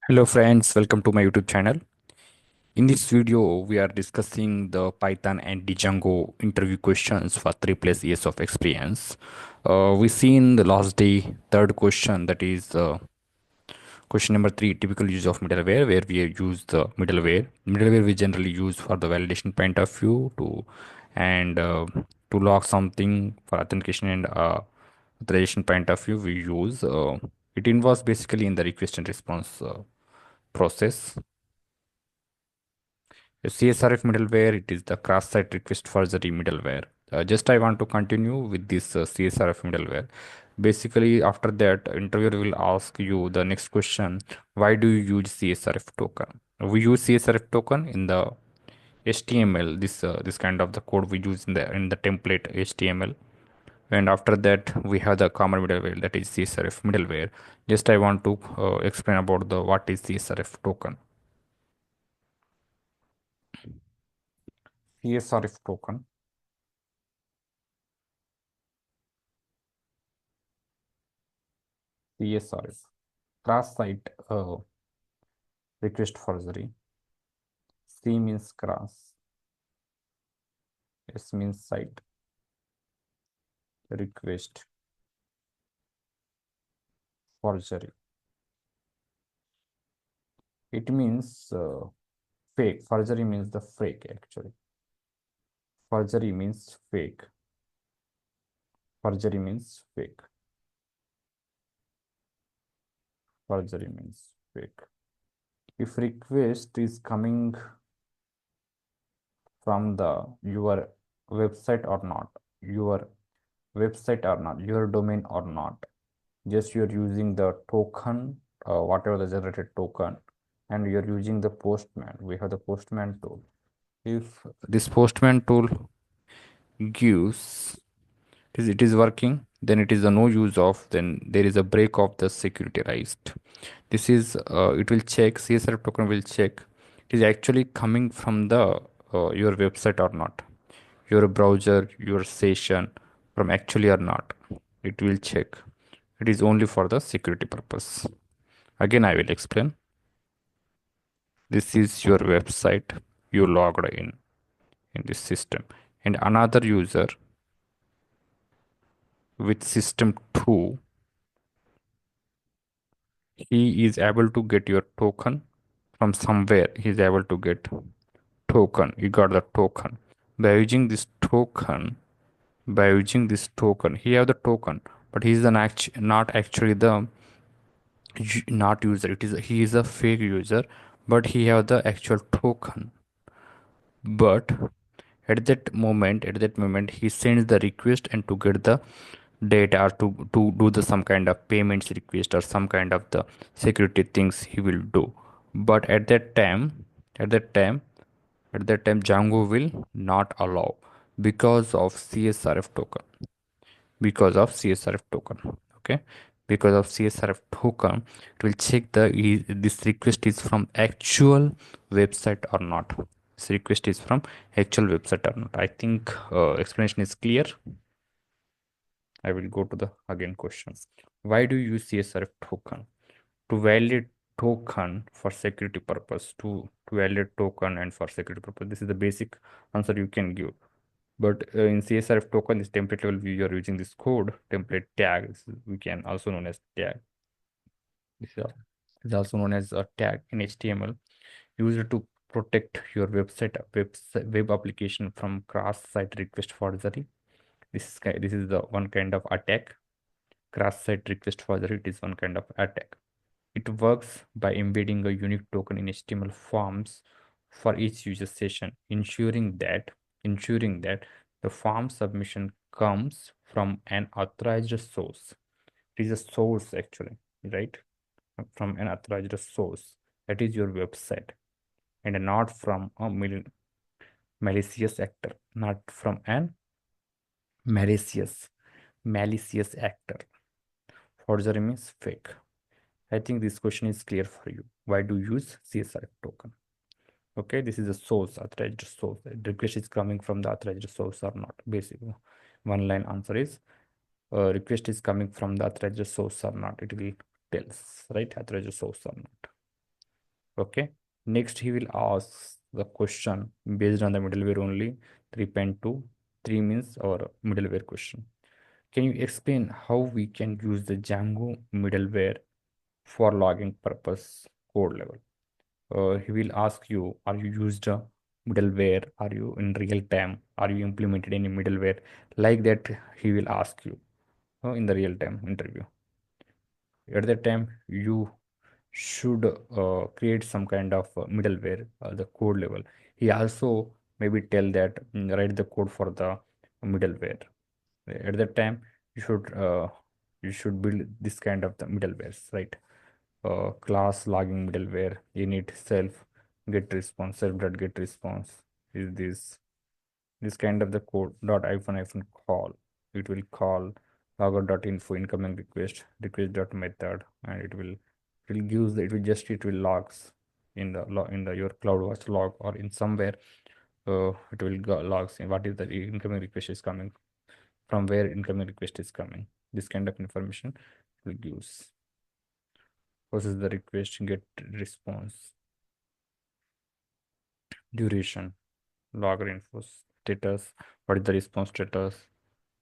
Hello friends, welcome to my YouTube channel. In this video, we are discussing the Python and Django interview questions for 3 plus years of experience. We see in the last day, third question, that is question number 3, typical use of middleware, where we use the middleware. Middleware we generally use for the validation point of view and to log something for authentication and authorization point of view we use. It involves basically in the request and response process. CSRF middleware, it is the cross-site request forgery middleware. Just I want to continue with this CSRF middleware. Basically, after that, interviewer will ask you the next question: why do you use CSRF token? We use CSRF token in the HTML. This kind of the code we use in the template HTML. And after that, we have the common middleware, that is CSRF middleware. Just I want to explain about the what is CSRF token. CSRF token. CSRF, cross-site request forgery. C means cross, S means site, request forgery. It means fake. Forgery means the fake actually. Forgery means fake. Forgery means fake. Forgery means fake. If request is coming from the your website or not, your website or not, your domain or not, just you're using the token, whatever the generated token, and you're using the postman. We have the postman tool. If this postman tool gives it is working, then it is a no use of, then there is a break of the security, right? This is it will check, CSRF token will check it is actually coming from the your website or not, your browser, your session from actually or not. It will check. It is only for the security purpose. Again, I will explain. This is your website. You logged in this system, and another user with system 2, he is able to get your token from somewhere. He is able to get token. You got the token by using this token. By using this token, he have the token, but he is not actually the not user. It is he is a fake user, but he have the actual token. But at that moment he sends the request and to get the data, or to do the some kind of payments request or some kind of the security things he will do. But at that time at that time Django will not allow, because of CSRF token. Because of CSRF token. Okay, because of CSRF token, it will check this request is from actual website or not. This request is from actual website or not. I think explanation is clear. I will go to the again questions. Why do you use CSRF token? To validate token for security purpose. To validate token and for security purpose. This is the basic answer you can give. But in CSRF token, this template level view, you are using this code template tag. We can also known as tag. This is also known as a tag in HTML, used to protect your web application from cross-site request forgery. This is the one kind of attack. Cross-site request forgery, it is one kind of attack. It works by embedding a unique token in HTML forms for each user session, ensuring that the form submission comes from an authorized source. It is a source actually, right? From an authorized source, that is your website, and not from a malicious actor, not from an malicious malicious actor. Forgery means fake. I think this question is clear for you. Why do you use CSRF token? Okay, this is a source, authorized source. The request is coming from the authorized source or not. Basically, one line answer is request is coming from the authorized source or not. It will tells, right? Authorized source or not. Okay. Next, he will ask the question based on the middleware only. 3.2, 3 means our middleware question. Can you explain how we can use the Django middleware for logging purpose code level? He will ask you, are you used a middleware? Are you in real time? Are you implemented any middleware? Like that, he will ask you in the real time interview. At that time, you should create some kind of middleware, the code level. He also maybe tell that write the code for the middleware. At that time, you should uh, you should build this kind of the middlewares, right? Class logging middleware, init self get response, self dot get response is this kind of the code dot hyphen call. It will call logger dot info incoming request dot method, and it will use it will logs in the in the your CloudWatch log or in somewhere. It will go logs in what is the incoming request is coming from, where incoming request is coming. This kind of information will use. Process the request, get response, duration, logger info, status, what is the response status,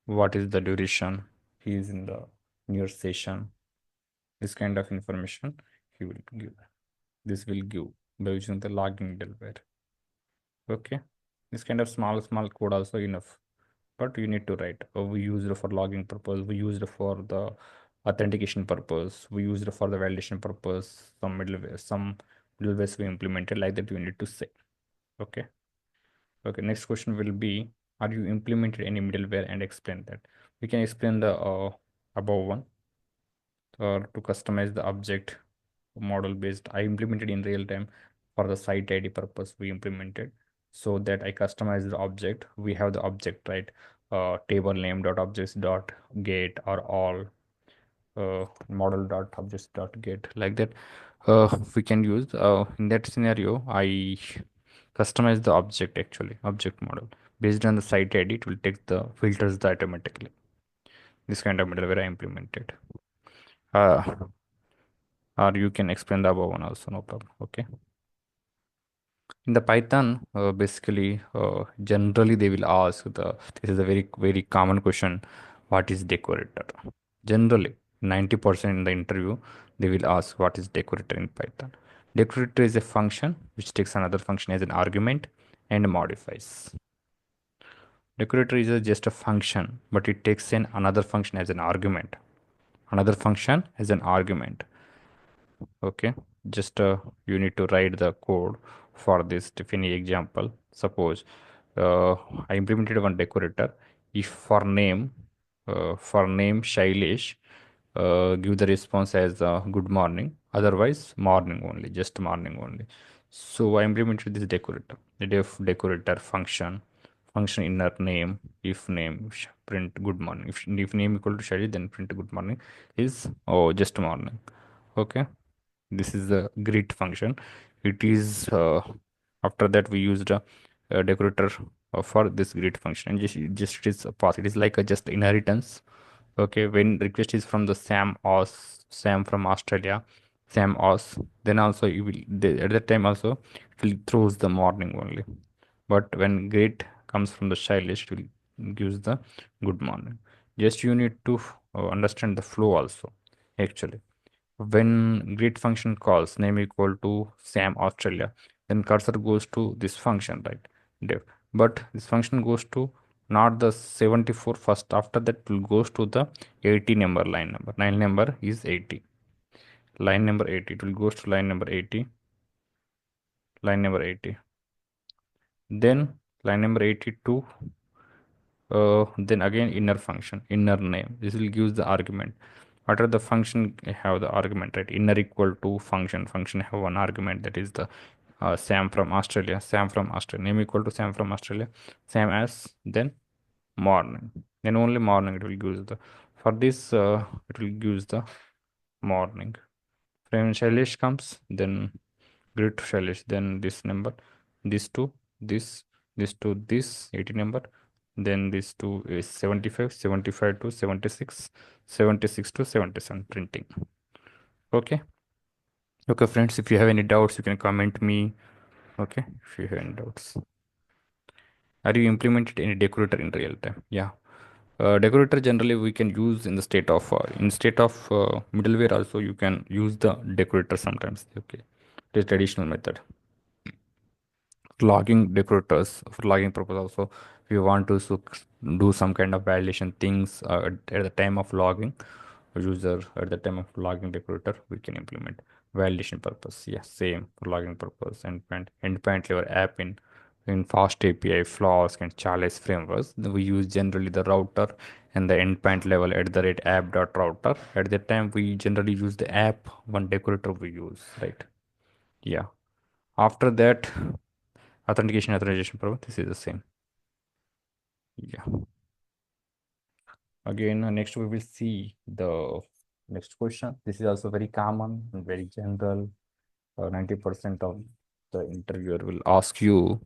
what is the duration he is in the near session. This kind of information he will give. This will give by using the logging middleware. Okay. This kind of small code also enough. But you need to write. We use it for logging purpose. We use it for the authentication purpose. We use it for the validation purpose. Some middlewares we implemented like that. You need to say. Okay. Okay. Next question will be: are you implemented any middleware and explain that? We can explain the above one. Or to customize the object model based, I implemented in real time for the site ID purpose. We implemented so that I customize the object. We have the object, right? Table name dot objects dot get or all model dot objects dot get, like that. We can use in that scenario. I customize the object, actually object model based on the site ID. It will take the filters that automatically. This kind of middleware I implemented. uh, or you can explain the above one also, no problem. Okay. In the Python, basically, generally they will ask this is a very common question: what is decorator? Generally 90% in the interview they will ask what is decorator in Python. Decorator is a function which takes another function as an argument and modifies. Decorator is just a function, but it takes in another function as an argument, another function as an argument. Okay, just you need to write the code for this Tiffany example. Suppose I implemented one decorator. If for name Shailesh, give the response as good morning, otherwise morning only, just morning only. So I implemented this decorator, the decorator function inner name. If name print good morning. If name equal to Shailesh, then print good morning is just morning. Okay, this is the greet function. It is after that we used a decorator for this greet function, and just it is a pass. It is like a just inheritance. Okay, when request is from the Sam from Australia, Sam Oz, then also you will at that time also it will throws the morning only. But when greet comes from the child list, it will gives the good morning. Just you need to understand the flow also, actually. When greet function calls name equal to Sam Australia, then cursor goes to this function, right? Def. But this function goes to not the 74 first. After that, it will goes to the 80 number line number. Line number is 80. Line number 80. It will goes to line number 80. Line number 80. Then line number 82. Then again inner function, inner name. This will give the argument. After the function have the argument, right? Inner equal to function. Function have one argument, that is the Sam from Australia. Sam from Australia. Name equal to Sam from Australia. Sam as then morning. Then only morning it will give the. For this it will give the morning. When Shailesh comes, then grid to Shailesh, then this number, this to this, this to this 80 number, then this to is 75, 75 to 76, 76 to 77 printing. Okay. Okay, friends, if you have any doubts, you can comment me. Okay, if you have any doubts. Are you implemented any decorator in real time? Yeah. Decorator generally we can use in the state of middleware also you can use the decorator sometimes. Okay, the traditional method. Logging decorators for logging purpose also, if you want to do some kind of validation things at the time of logging user at the time of logging decorator we can implement validation purpose. Yeah, same for logging purpose. Endpoint level app in fast API flask and chalice frameworks we use generally the router and the endpoint level at the rate app dot router. At that time we generally use the app one decorator we use, right? Yeah. After that, authentication authorization proof, this is the same. Yeah. Again, next we will see the next question. This is also very common and very general. 90% of the interviewer will ask you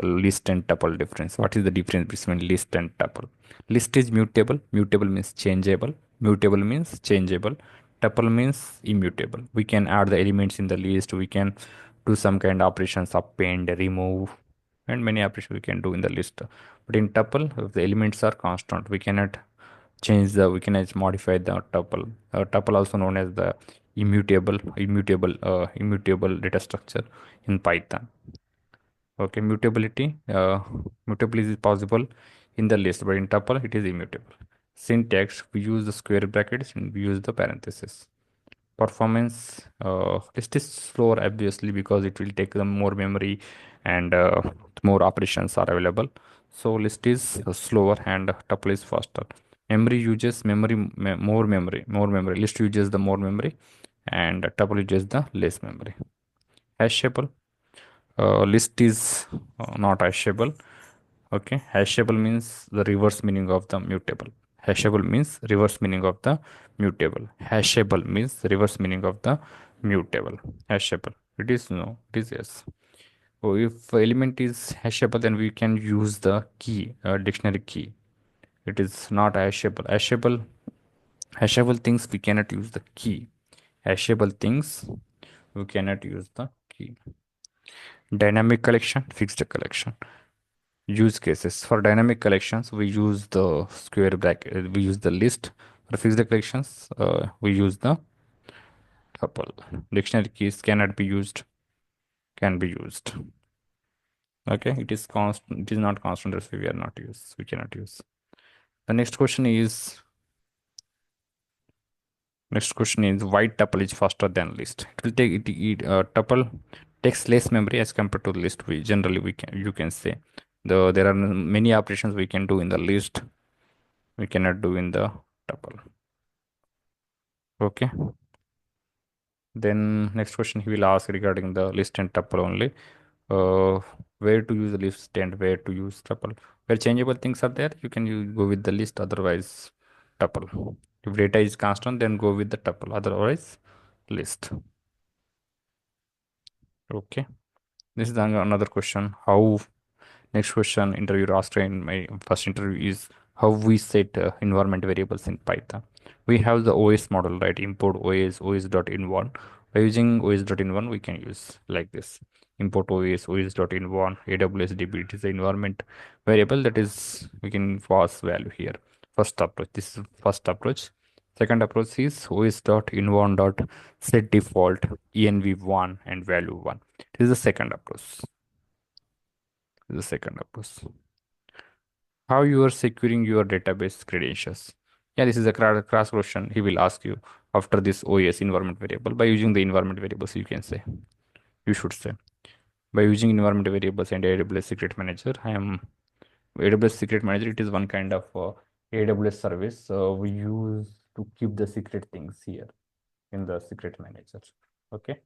list and tuple difference. What is the difference between list and tuple? List is mutable. Mutable means changeable. Mutable means changeable. Tuple means immutable. We can add the elements in the list. We can do some kind of operations, append, remove, and many operations we can do in the list. But in tuple, if the elements are constant, we cannot we cannot modify the tuple. Tuple also known as the immutable data structure in Python. Okay, mutability is possible in the list, but in tuple it is immutable. Syntax, we use the square brackets and we use the parenthesis. Performance, list is slower obviously because it will take them more memory and more operations are available. So list is slower and tuple is faster. Memory uses more memory. List uses the more memory and tuple uses the less memory. Hashable, list is not hashable. Okay, hashable means the reverse meaning of the mutable. Hashable means reverse meaning of the mutable. Hashable means reverse meaning of the mutable. Hashable, it is no, it is yes. So if element is hashable, then we can use the key, dictionary key. It is not hashable. Hashable things we cannot use the key. Hashable things we cannot use the key. Dynamic collection, fixed collection. Use cases for dynamic collections we use the square bracket, we use the list. For fixed collections we use the tuple. Dictionary keys cannot be used, can be used. Okay, it is constant, it is not constant, that's why we cannot use. The next question is why tuple is faster than list. It will take tuple takes less memory as compared to the list. We generally we can you can say there are many operations we can do in the list we cannot do in the tuple. Okay. Then next question he will ask regarding the list and tuple only. Uh, where to use the list and where to use tuple. Where changeable things are there, you go with the list. Otherwise, tuple. If data is constant, then go with the tuple. Otherwise, list. Okay. This is another question. How Next question interviewer asked in my first interview is how we set environment variables in Python. We have the OS model, right? Import os.in1. By using os.in1, we can use like this. Import os.in1, AWS DB. It is the environment variable that is, we can pass value here. First approach. This is first approach. Second approach is os.in1.set default env1 and value 1. This is the second approach. The second approach. How you are securing your database credentials? Yeah, this is a cross question he will ask you after this OS environment variable. By using the environment variables, you can say, you should say, by using environment variables and AWS Secret Manager. I am AWS Secret Manager. It is one kind of AWS service we use to keep the secret things here in the Secret Manager. Okay,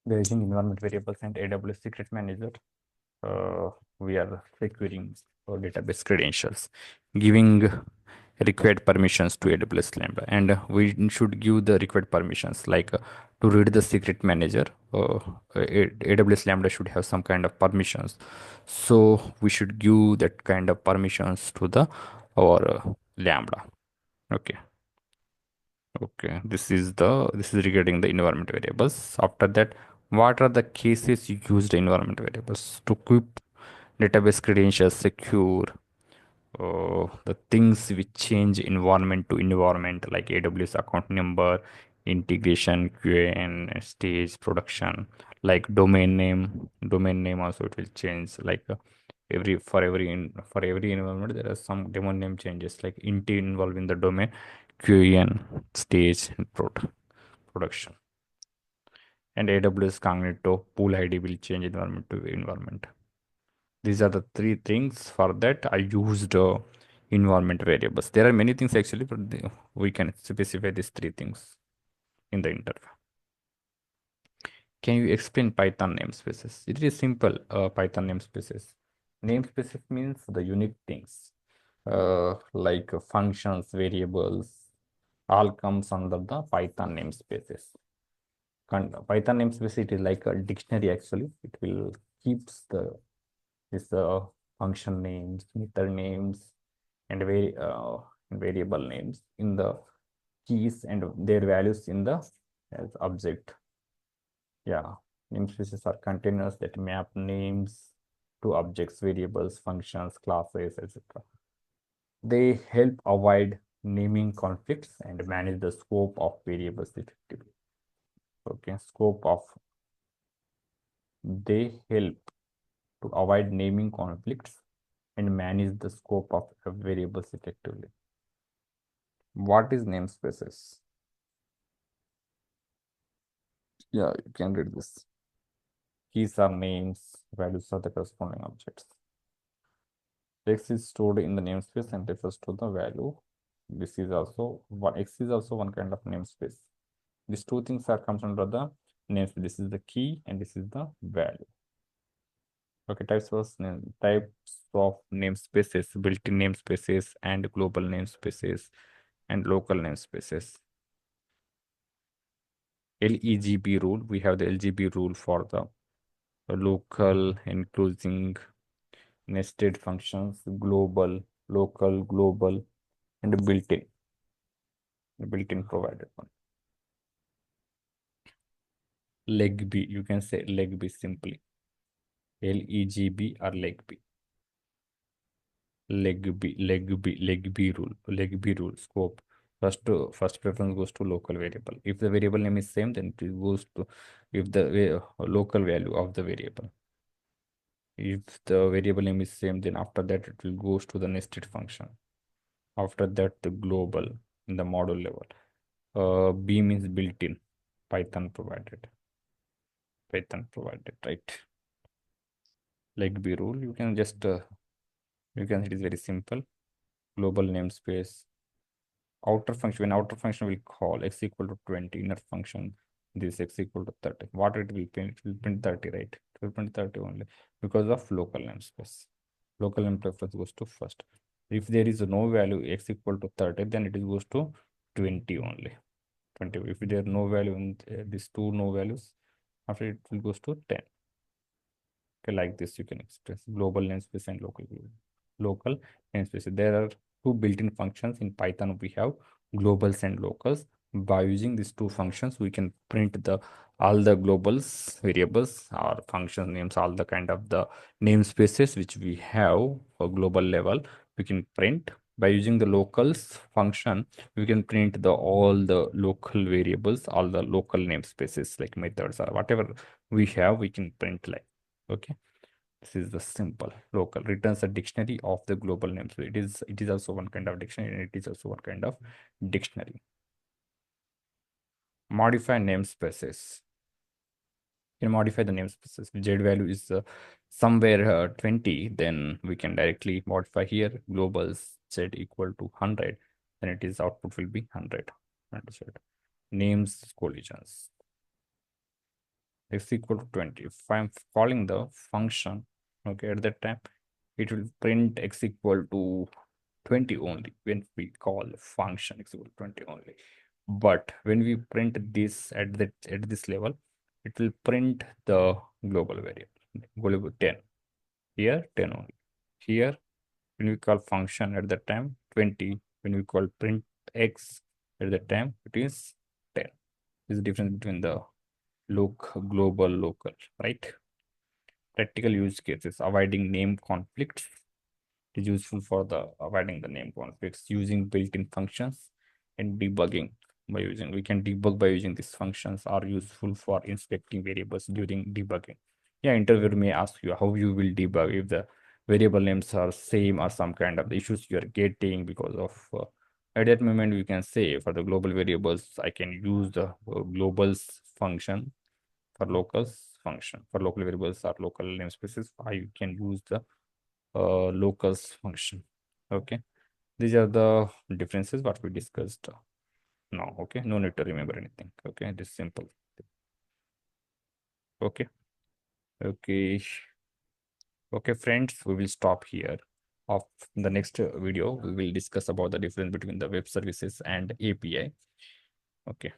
by using environment variables and AWS Secret Manager, uh, we are securing our database credentials, giving required permissions to AWS Lambda, and we should give the required permissions like to read the secret manager. AWS Lambda should have some kind of permissions, so we should give that kind of permissions to the our Lambda. Okay. Okay, this is regarding the environment variables. After that, what are the cases you used environment variables to keep database credentials secure? The things which change environment to environment, like AWS account number, integration, QA, and stage production, like domain name also it will change. Like for every environment, there are some domain name changes, like int involved in the domain, QA, and stage and production. And AWS Cognito pool ID will change environment to environment. These are the three things. For that I used environment variables. There are many things actually, but we can specify these three things in the interview. Can you explain Python namespaces? It is simple. Python namespaces. Namespaces means the unique things, like functions, variables, all comes under the Python namespaces. Python namespace, it is like a dictionary actually. It will keeps the this function names, method names, and variable names in the keys and their values in the as object. Yeah, namespaces are containers that map names to objects, variables, functions, classes, etc. They help avoid naming conflicts and manage the scope of variables effectively. Okay, scope of they help to avoid naming conflicts and manage the scope of variables effectively. What is namespaces? Yeah, you can read this. Keys are names, values are the corresponding objects. X is stored in the namespace and refers to the value. This is also one X is also one kind of namespace. These two things are comes under the namespace. This is the key and this is the value. Okay, types of namespaces, built-in namespaces and global namespaces and local namespaces. LEGB rule. We have the LGB rule for the local, including nested functions, global, local, global, and built-in provided one. Leg B, you can say leg B simply. LEGB or leg B. Leg B rule, scope. First preference goes to local variable. If the variable name is same, then it goes to if the local value of the variable. If the variable name is same, then after that it will goes to the nested function. After that, the global in the module level. B means built-in, Python provided. Python provided, right? Like B rule, you can, it is very simple. Global namespace. Outer function, when outer function will call x equal to 20, inner function, this x equal to 30. What it will print? It will print 30, right? It will print 30 only because of local namespace. Local name preference goes to first. If there is no value x equal to 30, then it goes to 20 only. 20. If there are no value in these two no values, after it will goes to 10. Okay, like this you can express global namespace and local namespace. There are two built-in functions in Python. We have globals and locals. By using these two functions, we can print the all the globals variables or function names, all the kind of the namespaces which we have for global level. We can print by using the locals function. We can print the all the local variables, all the local namespaces like methods or whatever we have. We can print like. Okay, this is the simple local returns a dictionary of the global names. So it is also one kind of dictionary and it is also one kind of dictionary. Modify namespaces. You can modify the namespaces. If z value is somewhere 20, then we can directly modify here globals z equal to 100, then it is output will be 100. Understood. Names collisions. X equal to 20. If I'm calling the function, okay, at that time, it will print x equal to 20 only when we call function x equal to 20 only. But when we print this at this level, it will print the global variable, global 10. Here, 10 only. Here, when we call function at that time, 20. When we call print x, At that time, it is 10. This is the difference between the global, local, right? Practical use cases, avoiding name conflicts. It is useful for the avoiding the name conflicts, using built-in functions and debugging by using, we can debug by using these functions, are useful for inspecting variables during debugging. Yeah, interviewer may ask you how you will debug if the variable names are same or some kind of issues you are getting because of at that moment we can say for the global variables I can use the globals function, for locals function for local variables or local namespaces I can use the locals function. Okay, these are the differences what we discussed now. Okay, no need to remember anything. Okay, this simple. Okay. Okay. Okay, friends, we will stop here. Of the next video we will discuss about the difference between the web services and API. Okay.